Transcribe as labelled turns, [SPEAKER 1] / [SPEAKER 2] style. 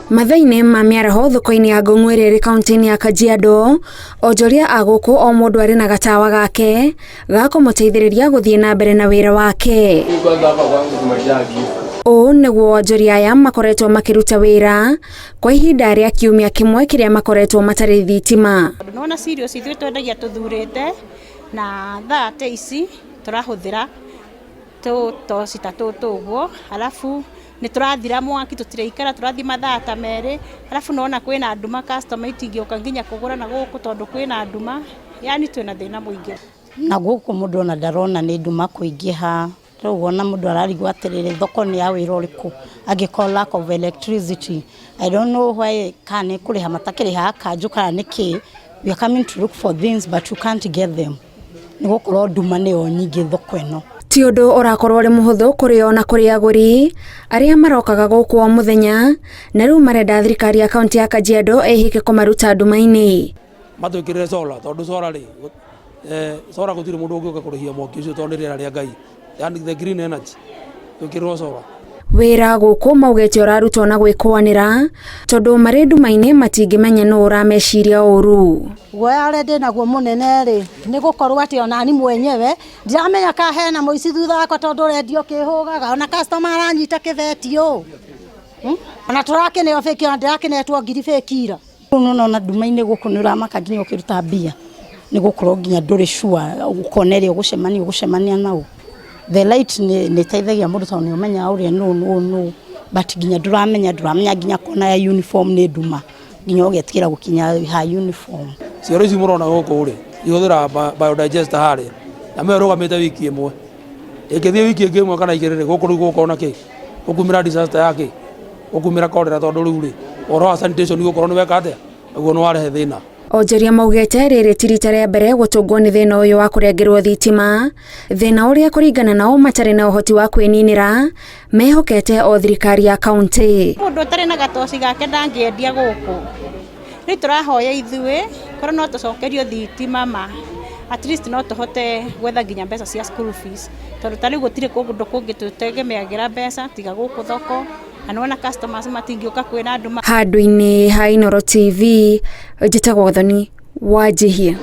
[SPEAKER 1] Mathaine ma miaraho thoko-ini ya Ngong'werere kaunti-ini ya Kajiado, onjoria a guku o mundu ari na gatawa gake gakumũteithĩrĩria guthie na mbere na wĩra wake. O nĩguo onjoria aya makoretwo makiruta wĩra kwa ihinda rĩa kiumia kimwe kiria makoretwo matarĩ thitima.
[SPEAKER 2] Nona serious ithuĩ twendagia tuthurĩte na thaa ici tũrahũthĩra tũcita tũguo, alafu ni turathira mwaki tutireikara turathi mathaa ta merĩ, alafu nona kwĩna nduma customer itingĩũka nginya kũgũra na gũkũ tondu kwĩna nduma, yani twĩna thĩna mũingĩ.
[SPEAKER 3] Na gũkũ mũndũ ona ndarona nĩ nduma kũingĩha, rĩu ona mũndũ ararigwo atĩrĩrĩ thoko nĩ ya wĩra ũrĩkũ angĩkorwo lack of electricity. I don't know why kana kũrĩha matakĩrĩha kanjũ kana nĩkĩ. We are coming to look for things but you can't get them. Nĩ gũkorwo nduma nĩyo nyingĩ thoko ĩno.
[SPEAKER 1] Ti ũndũ ũrakorwo ũrĩ mũhũthũ kũrĩ ona kũrĩ agũri arĩa marokaga gũkũ o mũthenya, na rĩu marenda thirikari ya kaunti ya Kajiado ĩhike kũmaruta nduma-inĩ.
[SPEAKER 4] Matwĩkĩrĩre solar tondu solar rĩ solar gũtirĩ mũndũ ũngĩũka kũrĩhia mwaki ũcio tondu rĩera rĩa Ngai, yani the green energy twĩkĩrĩrwo solar. Wĩra gũkũ maugĩte ũrarutwo na gwĩkwanĩra tondu marĩ nduma-inĩ matingĩmenya nũ ũrameciria ũru.
[SPEAKER 5] Guoya ũrĩa ndĩnaguo mũnene rĩ nĩ gũkorwo atĩ ona ni mwenyewe ndiramenya ka hena mũici thutha wakwa tondu ũrendio kĩhũgaga, ona customer aranyita kĩbetio ona tũrakeneo fake ona ndĩrakenetwo ngiri fake ira.
[SPEAKER 3] Nona nduma-inĩ gũkũ nĩ ũramaka nginya ũkĩruta mbia, nĩ gũkorwo nginya ndũrĩ sure ũkonerĩa ũgũcemania nao. The light nĩ teithagia mũndũ tondu nĩ ũmenya ũrĩa no but nginya ndũramenya nginya kona ya uniform nĩ nduma nginya ũgetigĩra gũkinya ha uniform.
[SPEAKER 4] Cioro ici mũrona gũkũ rĩ ihũthĩra biodigester harĩa na mwe rũgamĩte wiki ĩmwe, ĩngĩthiĩ wiki ĩmwe kana igĩrĩ gũkũ rĩu gũkorwo na kĩ ũkumĩra disaster yake ũkumĩra cholera tondu rĩu rĩ ũhoro wa sanitation gũkorwo nĩ weka atĩa ũguo nĩ warehe thĩna.
[SPEAKER 1] Onjoria maugĩte rĩrĩ ti rita rĩa mbere gũtũngwo nĩ thĩna ũyũ wa kũrengerwo thitima, thĩna ũrĩa kũringana nao matarĩ na ũhoti wa kwĩninĩra mehokete o thirikari ya kaunti.
[SPEAKER 2] Mũndũ ũtarĩ na gatoci gake ndangĩendia gũkũ. Rĩu tũrahoya ithuĩ korwo no tũcokerio thitima at least no tũhote gwetha nginya mbeca cia school fees tondu tarĩu gũtirĩ kũndũ kũngĩ tũtegemeagĩra mbeca tiga gũkũ thoko, na nona customers matingĩũka kwĩna nduma.
[SPEAKER 1] Handũ-inĩ ha Inooro TV, njĩtagwo Thoni Wanjihia.